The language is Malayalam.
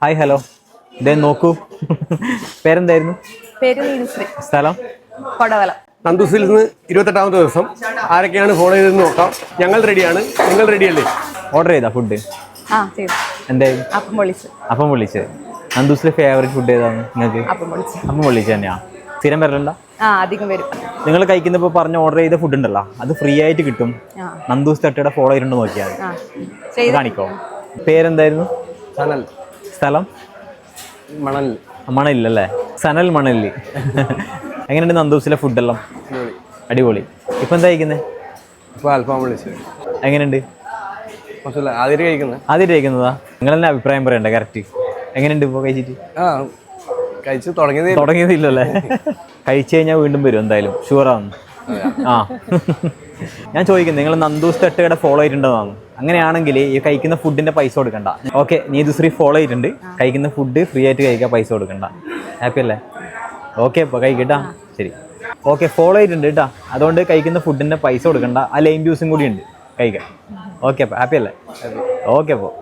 ഹായ് ഹലോ ഇതേ നോക്കൂ. പേരെന്തായിരുന്നു? പേര് നീനുശ്രീ, സ്ഥലം? കൊടവല. നന്ദൂസിൽ നിന്ന് 28ാമത്തെ ദിവസം ആരൊക്കെയാണ് ഫോളോ ചെയ്തതെന്ന് നോക്കാം. ഞങ്ങൾ റെഡിയാണ്, നിങ്ങൾ റെഡിയല്ലേ? ഓർഡർ ചെയ്താ ഫുഡ്? ചെയ്തു. എന്തായാലും അപ്പം പൊളിച്ച്. അപ്പം പൊള്ളിച്ച്. നന്ദൂസിലെ ഫേവറേറ്റ് ഫുഡ് ഏതാണ് നിങ്ങൾക്ക്? അപ്പം പൊളിച്ച്. അപ്പം പൊള്ളിച്ച് തന്നെയാ. സ്ഥിരം വരണ്ട? അധികം വരും. നിങ്ങൾ കഴിക്കുന്നപ്പോൾ പറഞ്ഞ ഓർഡർ ചെയ്ത ഫുഡ് ഉണ്ടല്ലോ, അത് ഫ്രീ ആയിട്ട് കിട്ടും. നന്ദൂസ് തട്ടയുടെ ഫോളോ ചെയ്തിട്ടുണ്ടോ നോക്കിയാൽ കാണിക്കോ. പേരെന്തായിരുന്നു? സനൽ. സ്ഥലം? മണൽ. മണലില്ലല്ലേ? സനൽ മണലിൽ. എങ്ങനെയുണ്ട് നന്ദൂസിലെ ഫുഡെല്ലാം? അടിപൊളി. ഇപ്പം എന്താ കഴിക്കുന്നത്? ഇപ്പോൾ അൽഫാം വിളിച്ചു. എങ്ങനെയുണ്ട്? ആദ്യം കഴിക്കുന്നത്. ആദ്യമായിട്ട് കഴിക്കുന്നതാ? നിങ്ങൾ തന്നെ അഭിപ്രായം പറയണ്ടേ കറക്റ്റ്. എങ്ങനെയുണ്ട് ഇപ്പോൾ കഴിച്ചിട്ട്? കഴിച്ച് തുടങ്ങിയതില്ലല്ലേ? കഴിച്ചു കഴിഞ്ഞാൽ വീണ്ടും വരും എന്തായാലും, ഷുവറാണ്. ഞാൻ ചോദിക്കുന്നത്, നിങ്ങൾ നന്ദൂസ് തട്ടുകട ഫോളോ ചെയ്തിട്ടുണ്ടെന്നാണ്. അങ്ങനെയാണെങ്കിൽ ഈ കഴിക്കുന്ന ഫുഡിന്റെ പൈസ കൊടുക്കണ്ട. ഓക്കെ, നീതുശ്രീ ഫോളോ ചെയ്തിട്ടുണ്ട്. കഴിക്കുന്ന ഫുഡ് ഫ്രീ ആയിട്ട് കഴിക്കാൻ പൈസ കൊടുക്കണ്ട. ഹാപ്പി അല്ലേ? ഓക്കെ, ഇപ്പോൾ കഴിക്കട്ടാ. ശരി, ഓക്കെ. ഫോളോ ചെയ്തിട്ടുണ്ട് കേട്ടോ. അതുകൊണ്ട് കഴിക്കുന്ന ഫുഡിന്റെ പൈസ കൊടുക്കണ്ട. ആ ലൈം ജ്യൂസും കൂടി ഉണ്ട് കഴിക്കാൻ. ഓക്കെ, അപ്പോൾ ഹാപ്പി അല്ലേ? ഓക്കെ അപ്പോൾ